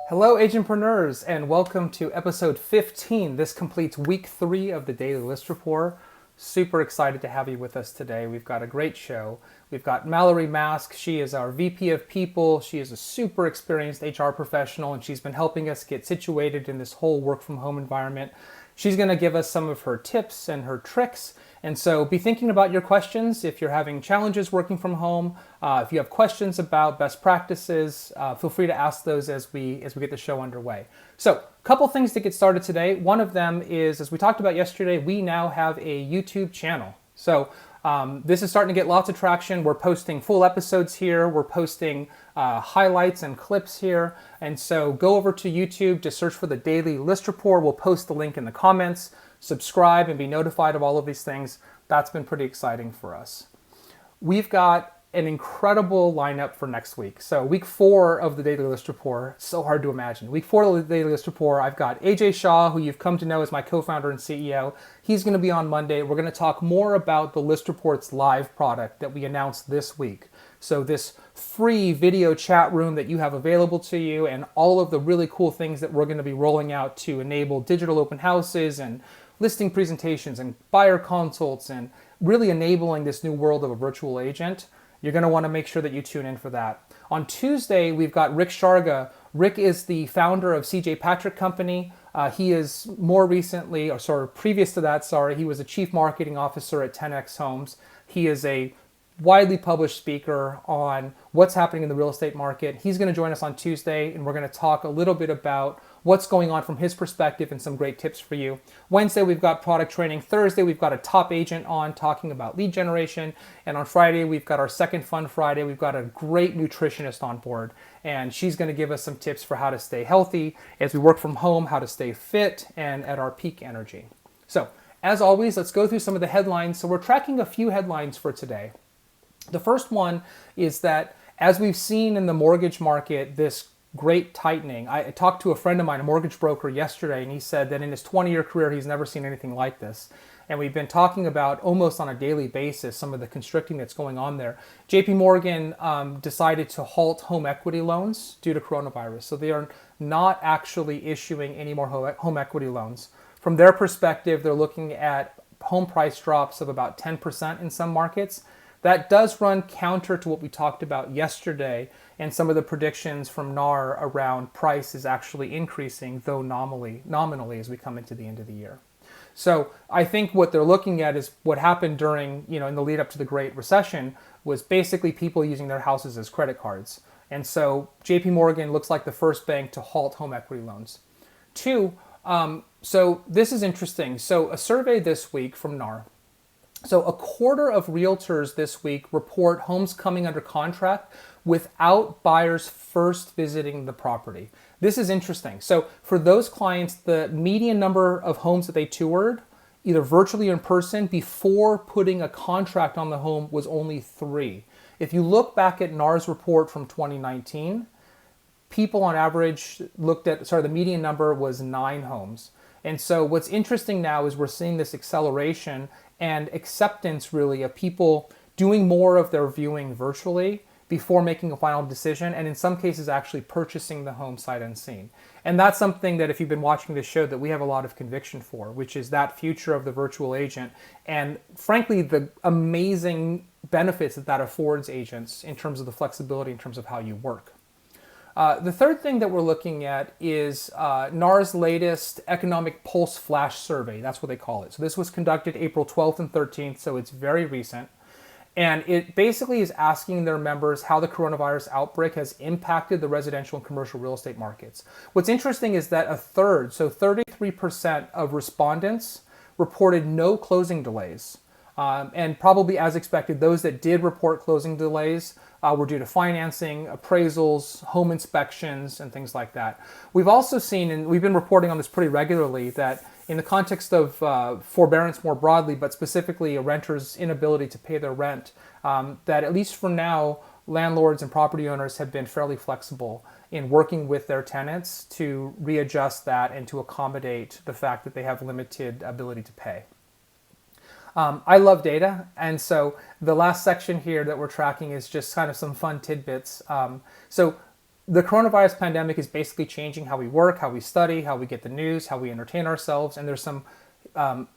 Hello, agentpreneurs, and welcome to episode 15. This completes week 3 of the Daily List Report. Super excited to have you with us today. We've got a great show. We've got Mallory Maske. She is our VP of People. She is a super experienced HR professional, and she's been helping us get situated in this whole work from home environment. She's going to give us some of her tips and her tricks. And so be thinking about your questions. If you're having challenges working from home, if you have questions about best practices, feel free to ask those as we get the show underway. So a couple things to get started today. One of them is, as we talked about yesterday, we now have a YouTube channel. So this is starting to get lots of traction. We're posting full episodes here. We're posting highlights and clips here. And so go over to YouTube, just search for the Daily List Report. We'll post the link in the comments. Subscribe and be notified of all of these things. That's been pretty exciting for us. We've got an incredible lineup for next week. So week 4 of the Daily List Report, so hard to imagine. Week 4 of the Daily List Report, I've got AJ Shaw, who you've come to know as my co-founder and CEO. He's going to be on Monday. We're going to talk more about the ListReports live product that we announced this week. So this free video chat room that you have available to you and all of the really cool things that we're going to be rolling out to enable digital open houses and listing presentations and buyer consults and really enabling this new world of a virtual agent. You're going to want to make sure that you tune in for that. On Tuesday, we've got Rick Sharga. Rick is the founder of CJ Patrick Company. He is more recently, previous to that, he was a chief marketing officer at 10X Homes. He is a widely published speaker on what's happening in the real estate market. He's going to join us on Tuesday, and we're going to talk a little bit about what's going on from his perspective and some great tips for you. Wednesday, we've got product training. Thursday, we've got a top agent on talking about lead generation. And on Friday, we've got our second Fun Friday. We've got a great nutritionist on board, and she's going to give us some tips for how to stay healthy as we work from home, how to stay fit, and at our peak energy. So, as always, let's go through some of the headlines. So we're tracking a few headlines for today. The first one is that as we've seen in the mortgage market, this great tightening. I talked to a friend of mine, a mortgage broker, yesterday, and he said that in his 20-year career, he's never seen anything like this. And we've been talking about almost on a daily basis some of the constricting that's going on there. JP Morgan decided to halt home equity loans due to coronavirus. So they are not actually issuing any more home equity loans. From their perspective, they're looking at home price drops of about 10% in some markets. That does run counter to what we talked about yesterday and some of the predictions from NAR around price is actually increasing, though nominally as we come into the end of the year. So I think what they're looking at is what happened during, in the lead up to the Great Recession was basically people using their houses as credit cards. And so JP Morgan looks like the first bank to halt home equity loans. 2, so this is interesting. So a survey this week from NAR. So a quarter of realtors this week report homes coming under contract without buyers first visiting the property. This is interesting. So for those clients, the median number of homes that they toured, either virtually or in person, before putting a contract on the home was only 3. If you look back at NAR's report from 2019, people on average the median number was 9 homes. And so what's interesting now is we're seeing this acceleration and acceptance really of people doing more of their viewing virtually before making a final decision, and in some cases actually purchasing the home sight unseen. And that's something that if you've been watching this show that we have a lot of conviction for, which is that future of the virtual agent and frankly the amazing benefits that affords agents in terms of the flexibility in terms of how you work. The third thing that we're looking at is NAR's latest Economic Pulse Flash Survey. That's what they call it. So this was conducted April 12th and 13th, so it's very recent. And it basically is asking their members how the coronavirus outbreak has impacted the residential and commercial real estate markets. What's interesting is that a third, so 33% of respondents reported no closing delays. And probably as expected, those that did report closing delays were due to financing, appraisals, home inspections, and things like that. We've also seen, and we've been reporting on this pretty regularly, that in the context of forbearance more broadly, but specifically a renter's inability to pay their rent, that at least for now, landlords and property owners have been fairly flexible in working with their tenants to readjust that and to accommodate the fact that they have limited ability to pay. I love data, and so the last section here that we're tracking is just kind of some fun tidbits. So the coronavirus pandemic is basically changing how we work, how we study, how we get the news, how we entertain ourselves. And there's some,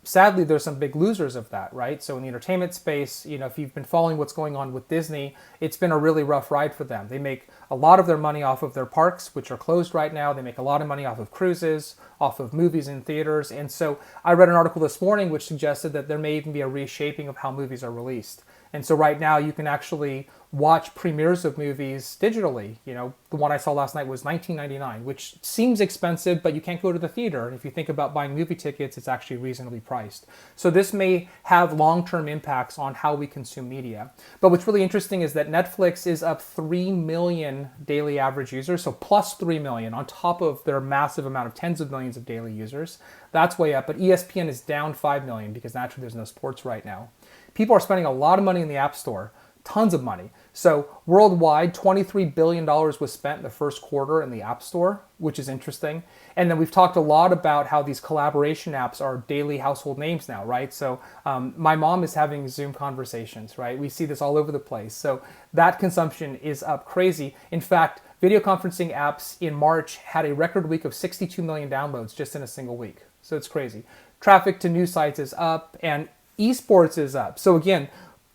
sadly, there's some big losers of that, right? So in the entertainment space, if you've been following what's going on with Disney, it's been a really rough ride for them. They make a lot of their money off of their parks, which are closed right now. They make a lot of money off of cruises, off of movies in theaters. And so I read an article this morning which suggested that there may even be a reshaping of how movies are released. And so right now you can actually watch premieres of movies digitally. The one I saw last night was $19.99, which seems expensive, but you can't go to the theater. And if you think about buying movie tickets, it's actually reasonably priced. So this may have long-term impacts on how we consume media. But what's really interesting is that Netflix is up 3 million daily average users, so plus 3 million on top of their massive amount of tens of millions of daily users. That's way up, but ESPN is down 5 million because naturally there's no sports right now. People are spending a lot of money in the App Store, tons of money. So worldwide, $23 billion was spent in the first quarter in the App Store, which is interesting. And then we've talked a lot about how these collaboration apps are daily household names now, right? So my mom is having Zoom conversations, right? We see this all over the place. So that consumption is up crazy. In fact, video conferencing apps in March had a record week of 62 million downloads just in a single week. So it's crazy. Traffic to news sites is up and esports is up. So again,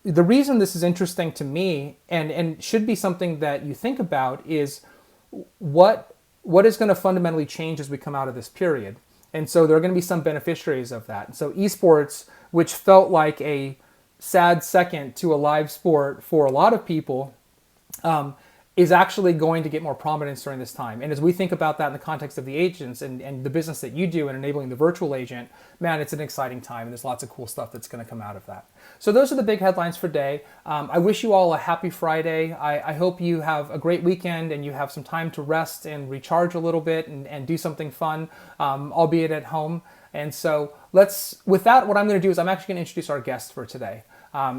the reason this is interesting to me and should be something that you think about is what is going to fundamentally change as we come out of this period. And so there are going to be some beneficiaries of that. And so esports, which felt like a sad second to a live sport for a lot of people, is actually going to get more prominence during this time. And as we think about that in the context of the agents and the business that you do in enabling the virtual agent, man, it's an exciting time and there's lots of cool stuff that's going to come out of that. So those are the big headlines for today. I wish you all a happy Friday. I hope you have a great weekend and you have some time to rest and recharge a little bit and do something fun, albeit at home. And so with that, what I'm going to do is I'm actually going to introduce our guest for today.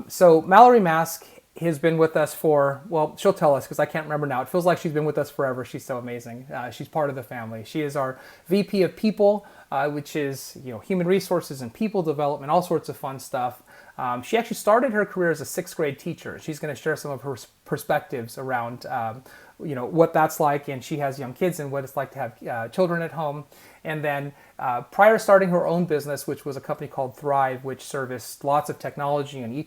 So Mallory Maske has been with us for, well, she'll tell us because I can't remember now. It feels like she's been with us forever. She's so amazing. She's part of the family. She is our VP of People, which is human resources and people development, all sorts of fun stuff. She actually started her career as a sixth grade teacher. She's going to share some of her perspectives around what that's like, and she has young kids and what it's like to have children at home. And then prior to starting her own business, which was a company called Thrive, which serviced lots of technology and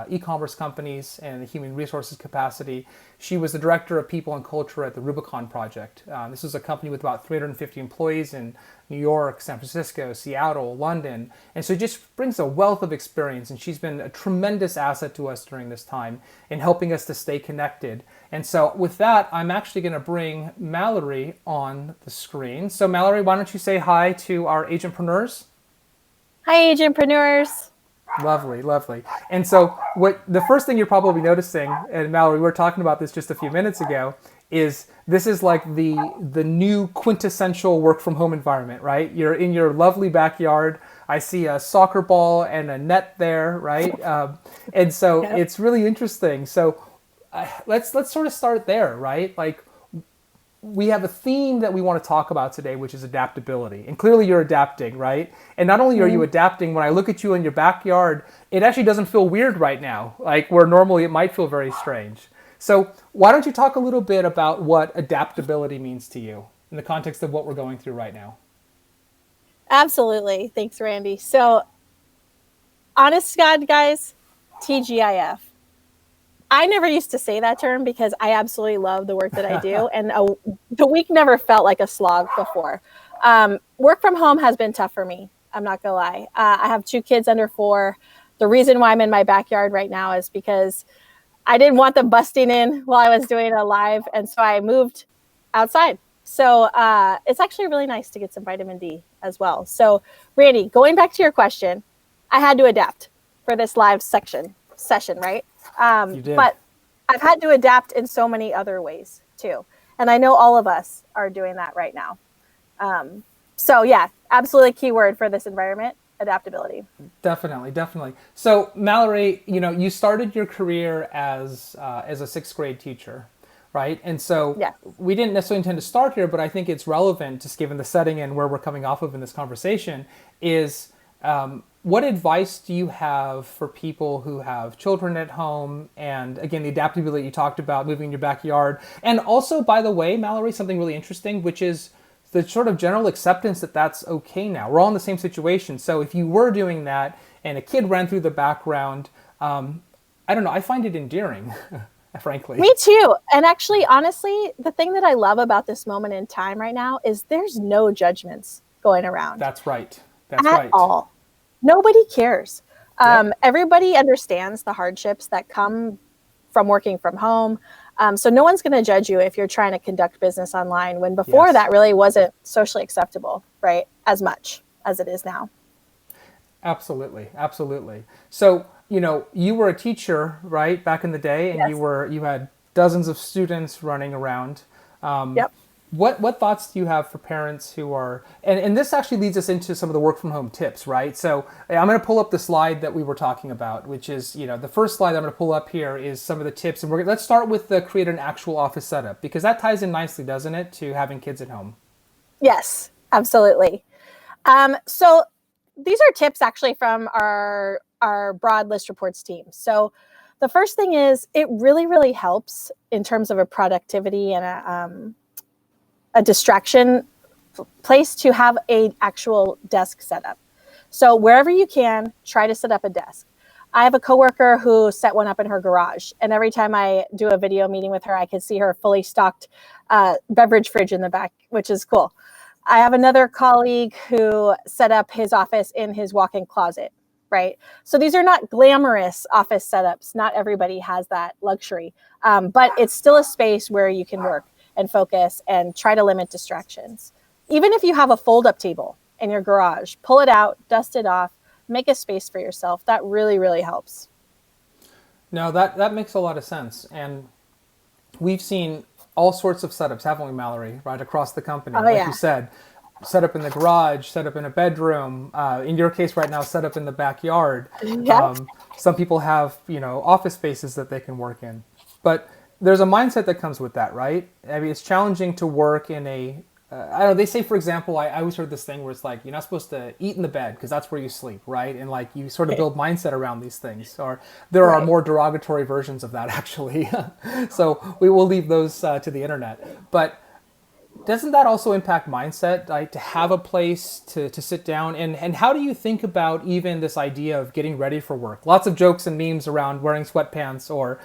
e-commerce companies and the human resources capacity, she was the director of people and culture at the Rubicon Project. This is a company with about 350 employees in New York, San Francisco, Seattle, London. And so it just brings a wealth of experience. And she's been a tremendous asset to us during this time in helping us to stay connected. And so with that, I'm actually going to bring Mallory on the screen. So Mallory, why don't you say hi to our agentpreneurs? Hi, agentpreneurs. Lovely, lovely. And so the first thing you're probably noticing, and Mallory, we were talking about this just a few minutes ago, is this is like the new quintessential work from home environment, right? You're in your lovely backyard. I see a soccer ball and a net there, right? And so It's really interesting. So let's sort of start there, right? Like we have a theme that we want to talk about today, which is adaptability. And clearly you're adapting, right? And not only are you adapting, when I look at you in your backyard, it actually doesn't feel weird right now, like where normally it might feel very strange. So why don't you talk a little bit about what adaptability means to you in the context of what we're going through right now? Absolutely. Thanks, Randy. So honest to God, guys, TGIF. I never used to say that term because I absolutely love the work that I do. And the week never felt like a slog before. Work from home has been tough for me. I'm not going to lie. I have 2 kids under 4. The reason why I'm in my backyard right now is because I didn't want them busting in while I was doing a live. And so I moved outside. So it's actually really nice to get some vitamin D as well. So Randy, going back to your question, I had to adapt for this live session, right? You did. But I've had to adapt in so many other ways too. And I know all of us are doing that right now. So yeah, absolutely key word for this environment, adaptability. Definitely. So Mallory, you started your career as a sixth grade teacher, right? And so we didn't necessarily intend to start here, but I think it's relevant, just given the setting and where we're coming off of in this conversation, is What advice do you have for people who have children at home? And again, the adaptability you talked about, moving in your backyard. And also, by the way, Mallory, something really interesting, which is the sort of general acceptance that that's okay now. We're all in the same situation. So if you were doing that and a kid ran through the background, I don't know, I find it endearing, frankly. Me too. And actually, honestly, the thing that I love about this moment in time right now is there's no judgments going around. That's right. That's at right. all. Nobody cares. Yep. Everybody understands the hardships that come from working from home. So no one's going to judge you if you're trying to conduct business online when before Yes. that really wasn't socially acceptable, right? As much as it is now. Absolutely. Absolutely. So, you were a teacher, right, back in the day, and Yes. you had dozens of students running around. Yep. What thoughts do you have for parents who are, and this actually leads us into some of the work from home tips, right? So I'm going to pull up the slide that we were talking about, which is, the first slide I'm going to pull up here is some of the tips. And let's start with the create an actual office setup, because that ties in nicely, doesn't it, to having kids at home? Yes, absolutely. So these are tips actually from our broad ListReports team. So the first thing is it really, really helps in terms of a productivity and a distraction place to have an actual desk setup. So wherever you can, try to set up a desk. I have a coworker who set one up in her garage, and every time I do a video meeting with her, I can see her fully stocked beverage fridge in the back, which is cool. I have another colleague who set up his office in his walk-in closet, right? So these are not glamorous office setups. Not everybody has that luxury, but it's still a space where you can work and focus and try to limit distractions. Even if you have a fold-up table in your garage, pull it out, dust it off, make a space for yourself. That really, really helps. No, that makes a lot of sense. And we've seen all sorts of setups, haven't we, Mallory, right across the company? Oh, like yeah. you said, set up in the garage, set up in a bedroom. In your case right now, set up in the backyard. Yep. Some people have, office spaces that they can work in. But there's a mindset that comes with that, right? I mean, it's challenging to work in a, I don't know, they say, for example, I always heard this thing where it's like, you're not supposed to eat in the bed because that's where you sleep, right? And like you sort of build mindset around these things. Or there are Right. more derogatory versions of that, actually. So we will leave those to the internet. But doesn't that also impact mindset, like to have a place to sit down? And how do you think about even this idea of getting ready for work? Lots of jokes and memes around wearing sweatpants or,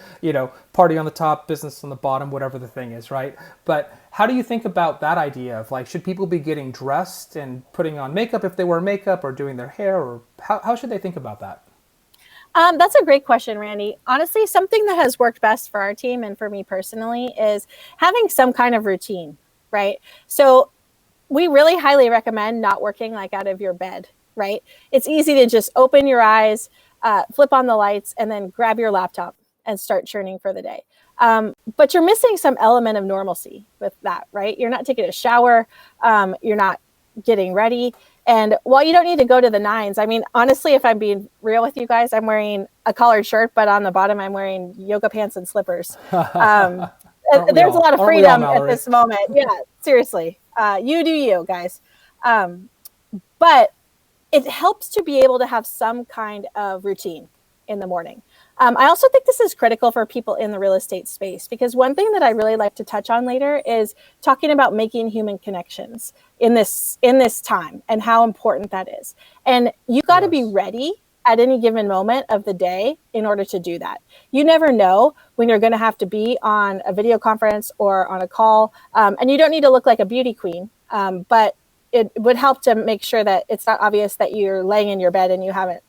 party on the top, business on the bottom, whatever the thing is, right? But how do you think about that idea of like, should people be getting dressed and putting on makeup if they wear makeup or doing their hair, or how should they think about that? That's a great question, Randy. Honestly, something that has worked best for our team and for me personally is having some kind of routine, right? So we really highly recommend not working like out of your bed, right? It's easy to just open your eyes, flip on the lights, and then grab your laptop and start churning for the day. But you're missing some element of normalcy with that, right? You're not taking a shower. You're not getting ready. And while you don't need to go to the nines, I mean, honestly, if I'm being real with you guys, I'm wearing a collared shirt, but on the bottom, I'm wearing yoga pants and slippers. There's a lot of freedom at this moment. Yeah, seriously. You do you, guys. But it helps to be able to have some kind of routine in the morning. I also think this is critical for people in the real estate space, because one thing that I really like to touch on later is talking about making human connections in this time and how important that is. And you got to be ready at any given moment of the day in order to do that. You never know when you're going to have to be on a video conference or on a call, and you don't need to look like a beauty queen, but it would help to make sure that it's not obvious that you're laying in your bed and you haven't,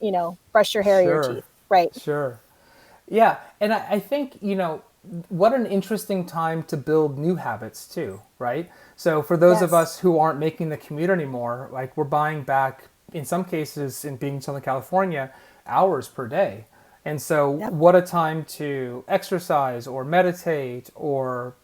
brushed your hair or your teeth. Right. Sure. Yeah. And I think, what an interesting time to build new habits too, right? So for those of us who aren't making the commute anymore, like we're buying back, in some cases in being in Southern California, hours per day. And so what a time to exercise or meditate or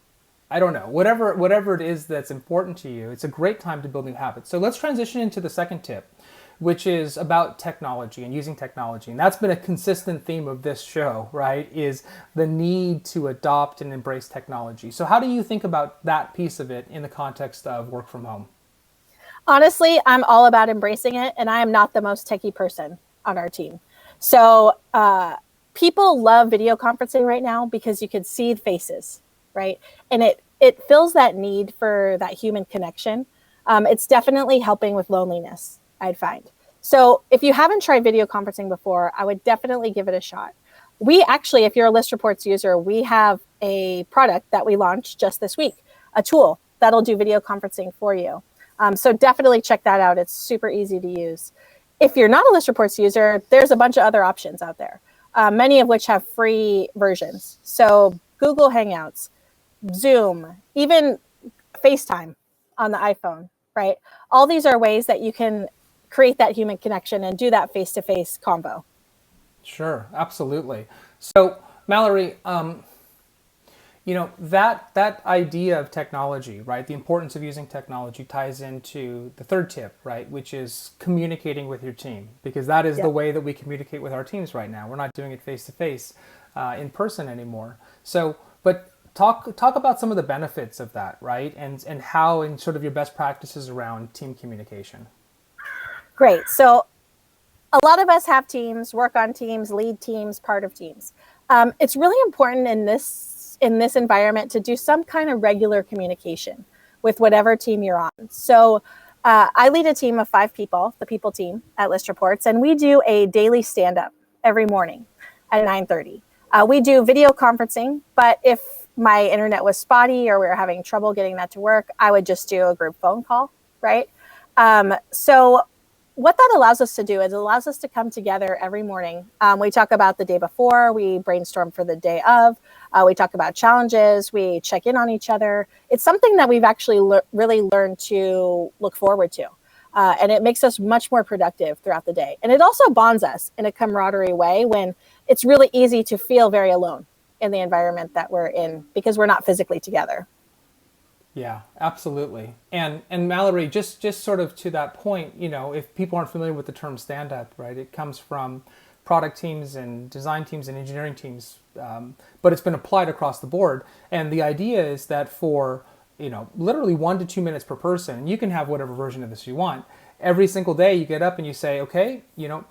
I don't know, whatever it is that's important to you. It's a great time to build new habits. So let's transition into the second tip, which is about technology and using technology. And that's been a consistent theme of this show, right? Is the need to adopt and embrace technology. So how do you think about that piece of it in the context of work from home? Honestly, I'm all about embracing it, and I am not the most techie person on our team. So people love video conferencing right now because you can see faces, right? And it fills that need for that human connection. It's definitely helping with loneliness, I'd find. So if you haven't tried video conferencing before, I would definitely give it a shot. We actually, if you're a ListReports user, we have a product that we launched just this week, a tool that'll do video conferencing for you. So definitely check that out. It's super easy to use. If you're not a ListReports user, there's a bunch of other options out there, many of which have free versions. So Google Hangouts, Zoom, even FaceTime on the iPhone, right? All these are ways that you can create that human connection and do that face-to-face combo. Sure, absolutely. So, Mallory, that idea of technology, right? The importance of using technology ties into the third tip, right? Which is communicating with your team, because that is the way that we communicate with our teams right now. We're not doing it face to face, in person anymore. So, but talk about some of the benefits of that, right? And how, and sort of your best practices around team communication. Great. So a lot of us have teams, work on teams, lead teams, part of teams. It's really important in this environment to do some kind of regular communication with whatever team you're on. So I lead a team of 5 people, the people team at ListReports, and we do a daily stand-up every morning at 9:30. We do video conferencing, but if my internet was spotty or we were having trouble getting that to work, I would just do a group phone call, right? So what that allows us to do is it allows us to come together every morning. We talk about the day before, we brainstorm for the day of, we talk about challenges, we check in on each other. It's something that we've actually really learned to look forward to. And it makes us much more productive throughout the day. And it also bonds us in a camaraderie way when it's really easy to feel very alone in the environment that we're in because we're not physically together. Yeah, absolutely. And Mallory, just sort of to that point, if people aren't familiar with the term stand up, right, it comes from product teams and design teams and engineering teams, but it's been applied across the board. And the idea is that for literally 1 to 2 minutes per person, you can have whatever version of this you want. Every single day you get up and you say, okay,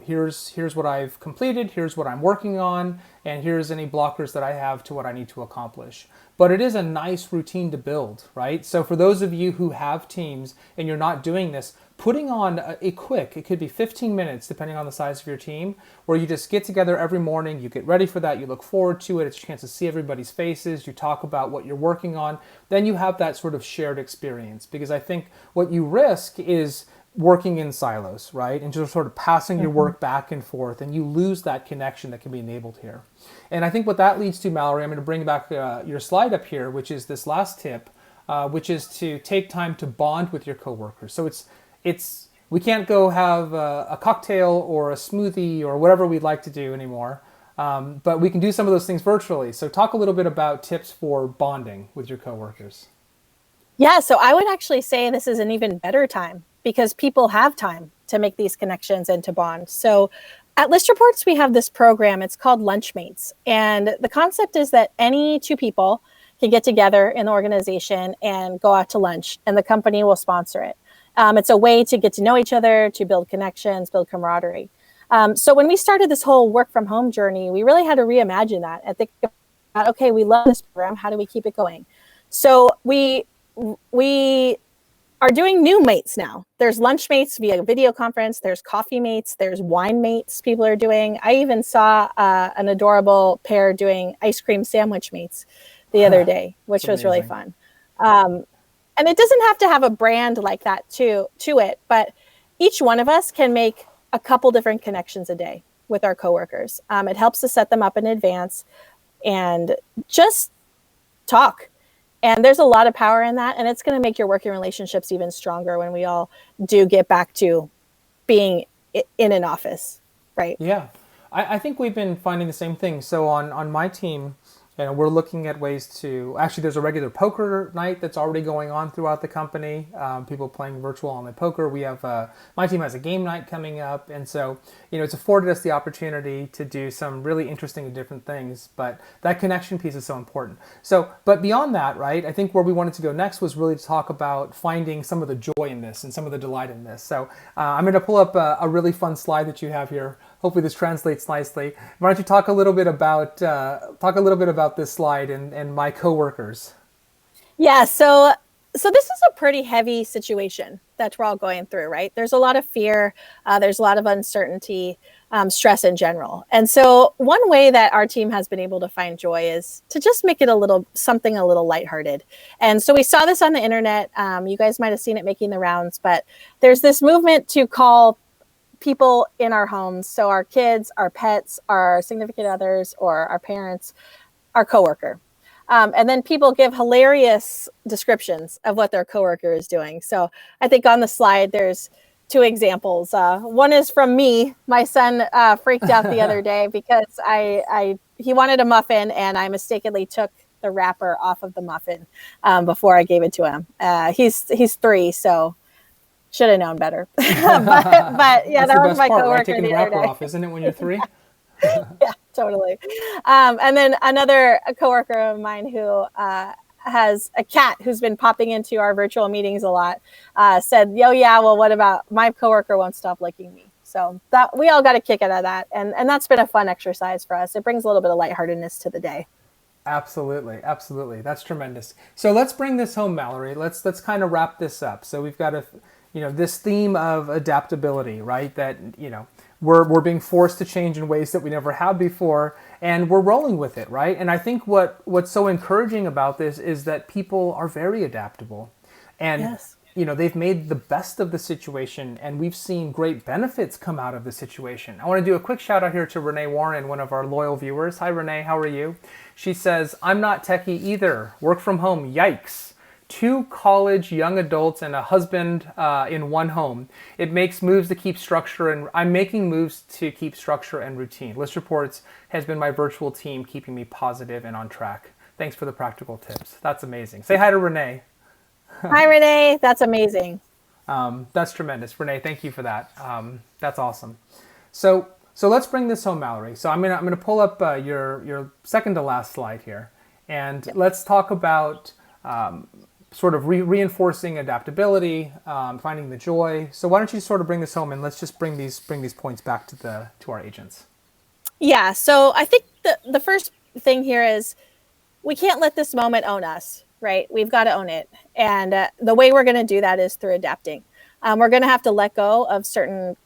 here's what I've completed, here's what I'm working on, and here's any blockers that I have to what I need to accomplish. But it is a nice routine to build, right? So for those of you who have teams and you're not doing this, putting on a quick, it could be 15 minutes depending on the size of your team, where you just get together every morning, you get ready for that, you look forward to it, it's a chance to see everybody's faces, you talk about what you're working on, then you have that sort of shared experience. Because I think what you risk is working in silos, right? And just sort of passing your work back and forth, and you lose that connection that can be enabled here. And I think what that leads to, Mallory, I'm going to bring back your slide up here, which is this last tip, which is to take time to bond with your coworkers. So we can't go have a cocktail or a smoothie or whatever we'd like to do anymore, but we can do some of those things virtually. So talk a little bit about tips for bonding with your coworkers. Yeah, so I would actually say this is an even better time because people have time to make these connections and to bond. So at ListReports, we have this program. It's called Lunchmates. And the concept is that any 2 people can get together in the organization and go out to lunch, and the company will sponsor it. It's a way to get to know each other, to build connections, build camaraderie. So when we started this whole work from home journey, we really had to reimagine that and think about, okay, we love this program. How do we keep it going? So we are doing new mates now. There's lunch mates via video conference. There's coffee mates. There's wine mates people are doing. I even saw an adorable pair doing ice cream sandwich mates the other day, which was really fun. And it doesn't have to have a brand like that to it, but each one of us can make a couple different connections a day with our coworkers. It helps to set them up in advance and just talk. And there's a lot of power in that. And it's going to make your working relationships even stronger when we all do get back to being in an office, right? Yeah, I think we've been finding the same thing. So on my team, And we're looking at ways to, actually there's a regular poker night that's already going on throughout the company. People playing virtual online poker. We have, my team has a game night coming up. And so, it's afforded us the opportunity to do some really interesting and different things. But that connection piece is so important. So, but beyond that, right, I think where we wanted to go next was really to talk about finding some of the joy in this and some of the delight in this. So I'm going to pull up a really fun slide that you have here. Hopefully this translates nicely. Why don't you talk a little bit about this slide and my coworkers? Yeah, so this is a pretty heavy situation that we're all going through, right? There's a lot of fear, there's a lot of uncertainty, stress in general. And so one way that our team has been able to find joy is to just make it a little lighthearted. And so we saw this on the internet. You guys might have seen it making the rounds, but there's this movement to call people in our homes, so our kids, our pets, our significant others, or our parents, our coworker. And then people give hilarious descriptions of what their coworker is doing. So I think on the slide, there's 2 examples. One is from me. My son freaked out the other day because he wanted a muffin and I mistakenly took the wrapper off of the muffin before I gave it to him. He's 3, so should have known better. but yeah, that was my coworker. Right? Taking the wrapper other day. off, isn't it, when you're 3? Yeah, totally. And then a coworker of mine who has a cat who's been popping into our virtual meetings a lot, said, well, what about my coworker won't stop licking me? So that we all got a kick out of that. And that's been a fun exercise for us. It brings a little bit of lightheartedness to the day. Absolutely. That's tremendous. So let's bring this home, Mallory. Let's kind of wrap this up. So we've got this theme of adaptability, right? That, we're being forced to change in ways that we never have before, and we're rolling with it, right? And I think what's so encouraging about this is that people are very adaptable, and yes. They've made the best of the situation, and we've seen great benefits come out of the situation. I want to do a quick shout out here to Renee Warren, one of our loyal viewers. Hi, Renee. How are you? She says, I'm not techie either. Work from home. Yikes. 2 college young adults and a husband in one home. It makes moves to keep structure, and I'm making moves to keep structure and routine. ListReports has been my virtual team keeping me positive and on track. Thanks for the practical tips. That's amazing. Say hi to Renee. Hi, Renee. That's amazing. That's tremendous. Renee, thank you for that. That's awesome. So let's bring this home, Mallory. So I'm gonna pull up your second to last slide here, and let's talk about sort of reinforcing adaptability, finding the joy. So why don't you sort of bring this home, and let's just bring these points back to our agents. Yeah. So I think the first thing here is we can't let this moment own us, right? We've got to own it. And the way we're going to do that is through adapting. We're going to have to let go of certain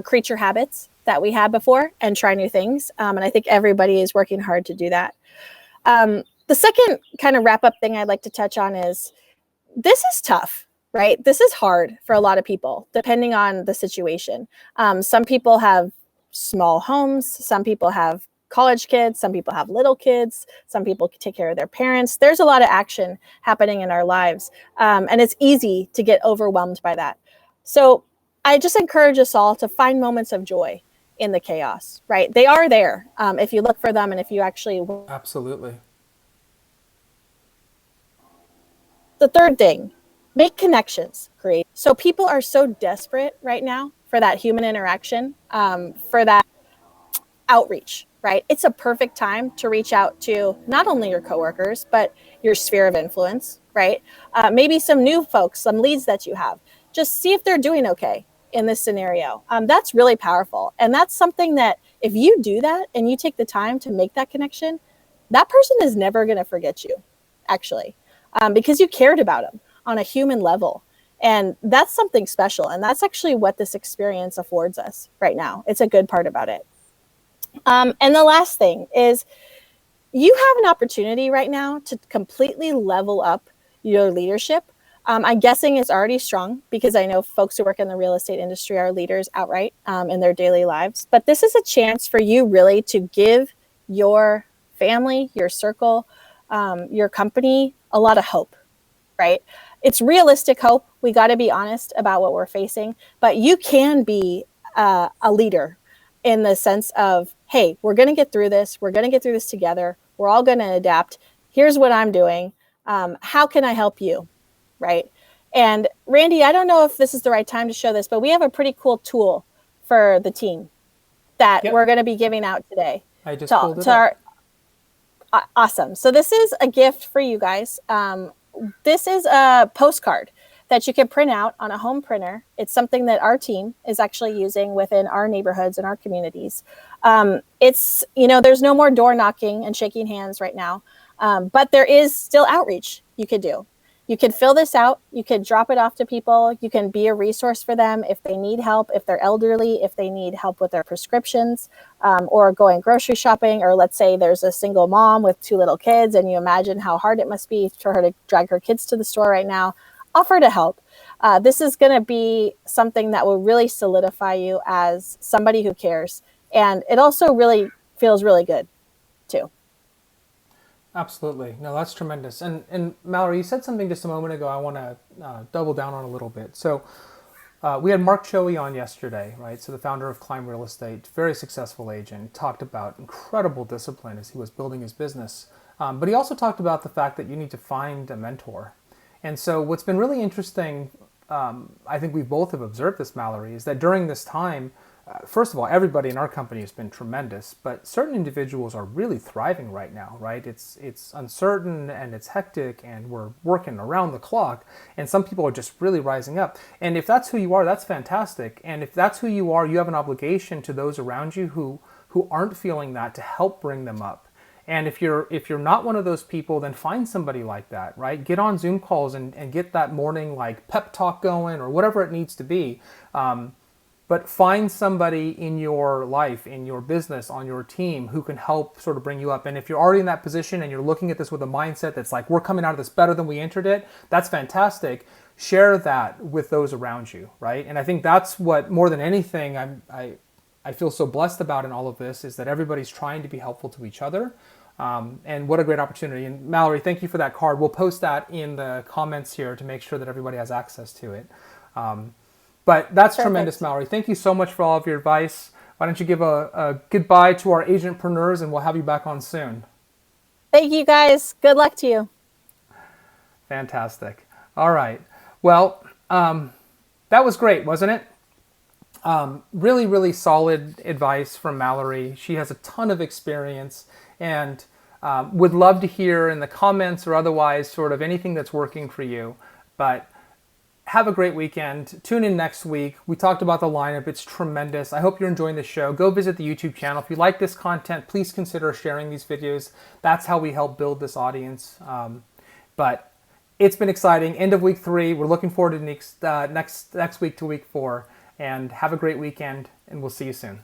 creature habits that we had before and try new things. And I think everybody is working hard to do that. The second kind of wrap up thing I'd like to touch on is this is tough, right? This is hard for a lot of people, depending on the situation. Some people have small homes. Some people have college kids. Some people have little kids. Some people take care of their parents. There's a lot of action happening in our lives. And it's easy to get overwhelmed by that. So I just encourage us all to find moments of joy in the chaos, right? They are there if you look for them and if you actually... Absolutely. The third thing, make connections, create. So people are so desperate right now for that human interaction, for that outreach, right? It's a perfect time to reach out to not only your coworkers, but your sphere of influence, right? Maybe some new folks, some leads that you have. Just see if they're doing okay in this scenario. That's really powerful. And that's something that if you do that and you take the time to make that connection, that person is never going to forget you, actually. Because you cared about them on a human level. And that's something special. And that's actually what this experience affords us right now. It's a good part about it. And the last thing is you have an opportunity right now to completely level up your leadership. I'm guessing it's already strong because I know folks who work in the real estate industry are leaders outright in their daily lives. But this is a chance for you really to give your family, your circle, your company a lot of hope, right? It's realistic hope. We got to be honest about what we're facing, but you can be a leader in the sense of, hey, we're going to get through this. We're going to get through this together. We're all going to adapt. Here's what I'm doing. How can I help you? Right. And Randy, I don't know if this is the right time to show this, but we have a pretty cool tool for the team that we're going to be giving out today. I just pulled it up. Awesome. So this is a gift for you guys. This is a postcard that you can print out on a home printer. It's something that our team is actually using within our neighborhoods and our communities. It's, there's no more door knocking and shaking hands right now, but there is still outreach you could do. You can fill this out. You can drop it off to people. You can be a resource for them if they need help, if they're elderly, if they need help with their prescriptions, or going grocery shopping. Or let's say there's a single mom with 2 little kids and you imagine how hard it must be for her to drag her kids to the store right now. Offer to help. This is going to be something that will really solidify you as somebody who cares. And it also really feels really good too. Absolutely. No, that's tremendous. And Mallory, you said something just a moment ago I want to double down on a little bit. So we had Mark Choey on yesterday, right? So the founder of Climb Real Estate, very successful agent, talked about incredible discipline as he was building his business. But he also talked about the fact that you need to find a mentor. And so what's been really interesting, I think we both have observed this, Mallory, is that during this time, first of all, everybody in our company has been tremendous, but certain individuals are really thriving right now, right? It's uncertain and it's hectic and we're working around the clock and some people are just really rising up. And if that's who you are, that's fantastic. And if that's who you are, you have an obligation to those around you who aren't feeling that to help bring them up. And if you're not one of those people, then find somebody like that, right? Get on Zoom calls and get that morning like pep talk going or whatever it needs to be. But find somebody in your life, in your business, on your team who can help sort of bring you up. And if you're already in that position and you're looking at this with a mindset that's like, we're coming out of this better than we entered it, that's fantastic. Share that with those around you, right? And I think that's what, more than anything, I feel so blessed about in all of this is that everybody's trying to be helpful to each other. And what a great opportunity. And Mallory, thank you for that card. We'll post that in the comments here to make sure that everybody has access to it. But that's Perfect. Tremendous, Mallory. Thank you so much for all of your advice. Why don't you give a goodbye to our agentpreneurs and we'll have you back on soon. Thank you guys. Good luck to you. Fantastic. All right. Well, that was great, wasn't it? Really, really solid advice from Mallory. She has a ton of experience and would love to hear in the comments or otherwise sort of anything that's working for you. But have a great weekend. Tune in next week. We talked about the lineup. It's tremendous. I hope you're enjoying the show. Go visit the YouTube channel. If you like this content, please consider sharing these videos. That's how we help build this audience. But it's been exciting. End of week 3. We're looking forward to next week to week 4. And have a great weekend, and we'll see you soon.